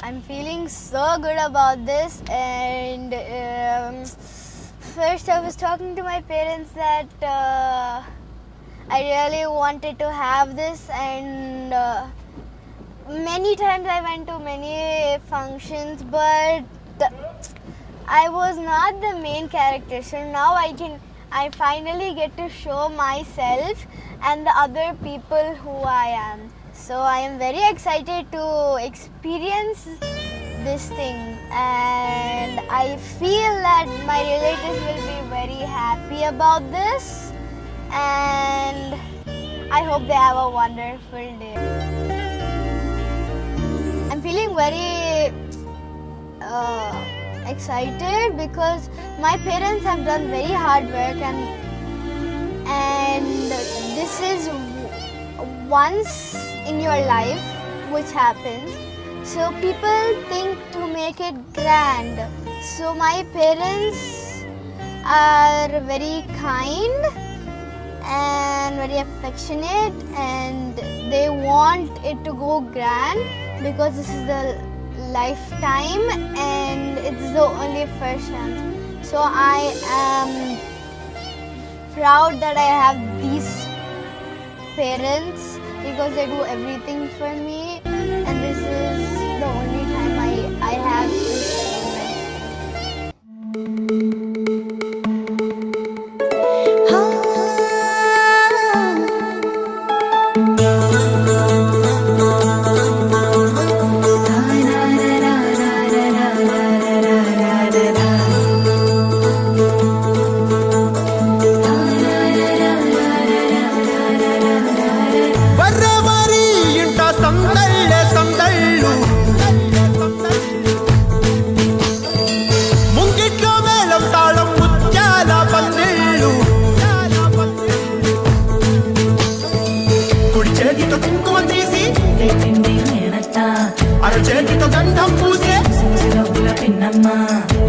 I'm feeling so good about this, and first I was talking to my parents that I really wanted to have this, and many times I went to many functions, but I was not the main character. So now I finally get to show myself and the other people who I am. So I am very excited to experience this thing, and I feel that my relatives will be very happy about this, and I hope they have a wonderful day. I'm feeling very excited because my parents have done very hard work, and this is once in your life which happens. So people think to make it grand. So my parents are very kind and very affectionate, and they want it to go grand because this is the lifetime and it's the only first chance. So I am proud that I have these parents because they do everything for me, and this is the only time I have this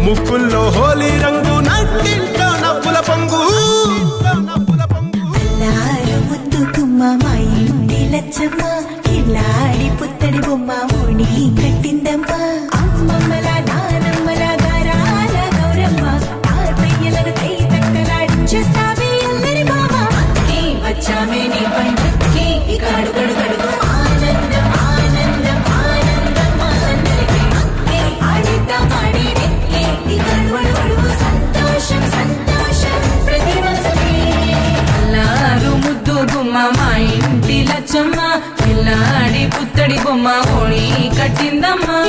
ముక్కుల్లో Holi రంగు నట్టింట్లో నవ్వుల పొంగు అల్లారు ముద్దు గుమ్మ మా ఇంటి లచ్చమ్మ ఇల్లాడి పుత్తడి బొమ్మ ఓణి కట్టిందమ్మ అమ్మమ్మల నానమ్మల గారాల గౌరమ్మ తాతయ్యలను కై తట్టలాడించేస్తావే అల్లరి బావ అక్కి వచ్చామే నీ పండక్కి ఇక అడుగడుగడుగు ఆనందం ఆనందం ఆనందం అందరికీ అక్కి ఆడిద్దాం ఆడి సంతోషం సంతోషం ప్రతివసమే అల్లారు ముద్దు గుమ్మ మా ఇంటి లచ్చమ్మ పిల్లాడి పుత్తడి బొమ్మ ఓణి కట్టిందమ్మా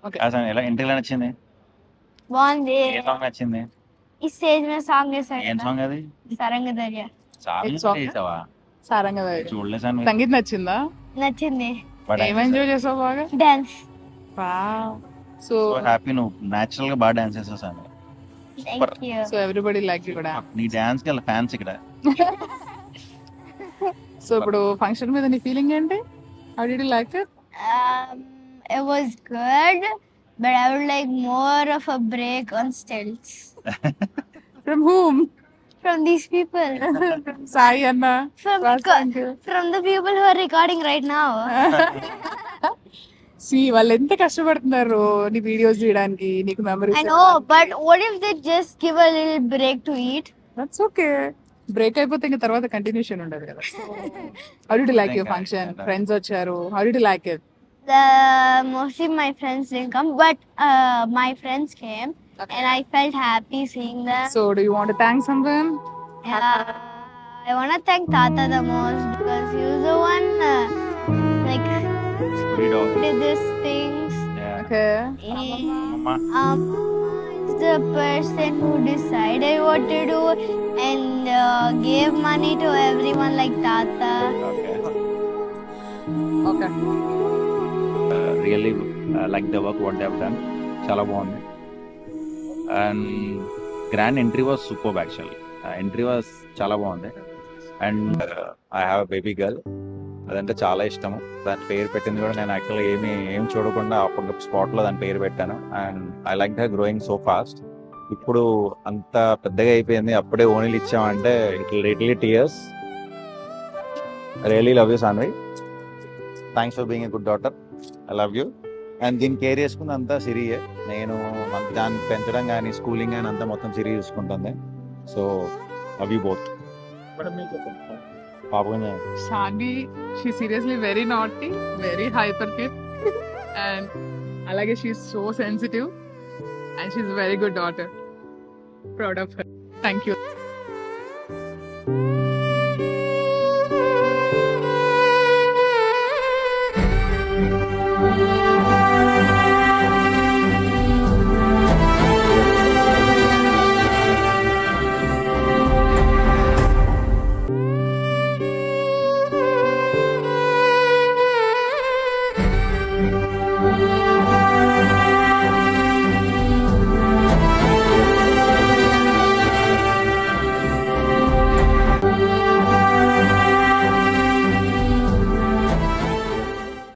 ఓకే అసలు ఎలా ఎంట్రీలో నచ్చింది? బాగుంది. ఏ సాంగ్ నచ్చింది? ఈ స్టేజ్ మీద సాంగ్ చేశాడు ఏం కదా, సాంగ్ అది? సరంగ దర్య. Song song? చేసావా? సారంగా చూడలేదు సార్. సంగీత్ నచ్చిందా? నచ్చింది. ఏం ఎంజాయ్ చేసావు బాగా? డాన్స్. So happy. నువ్వు న్యాచురల్ గా బాగా డాన్స్ చేస్తావు sir. Thank you. So everybody like కూడా. నీ డాన్స్ కి ఫ్యాన్స్ ఇక్కడ. సో ఇప్పుడు ఫంక్షన్ మీద నీ ఫీలింగ్ ఏంటి? How did you like it? It was good, but I would like more of a break on stilts From whom? from these people. Sai Anna. From the people who are recording right now. See, వాళ్ళు ఎంత కష్టపడుతున్నారు నీ videos తీయడానికి, నీకు memories. I know, but what if they just give a little break to eat? That's okay. Break అయిపోతే ఇంకా తర్వాత continuation ఉండదు కదా. How did you like your function? Friends వచ్చారు. How did you like it? Mostly my friends didn't come, but my friends came, and I felt happy seeing them. So do you want to thank someone? I want to thank Tata the most because he was the one like did these things. Okay. Is the person who decided what to do and gave money to everyone like Tata. Okay. Really like the work what they have done. చాలా బాగుంది. And grand entry was super. Actually entry was చాలా బాగుంది. And I have a baby girl. అదంటే చాలా ఇష్టము. దాని పేరు పెట్టింది కూడా నేను యాక్చువల్గా ఏం చూడకుండా అప్పుడు స్పాట్లో దాని పేరు పెట్టాను. And I like the growing so fast. ఇప్పుడు అంత పెద్దగా అయిపోయింది, అప్పుడే ఓనీలు ఇచ్చామంటే it little tears. Really love you Saanvi. Thanks for being a good daughter. I love you. And దీన్ని కేర్ చేసుకుంది అంతా సిరియే. నేను దాన్ని పెంచడం కానీ స్కూలింగ్ కానీ అంతా మొత్తం సిరి చూసుకుంటుంది. So love you both. పాపం Shani, she's seriously very naughty, very hyper kid, and అలాగే she's so sensitive, and she's a very good daughter. Proud of her. Thank you.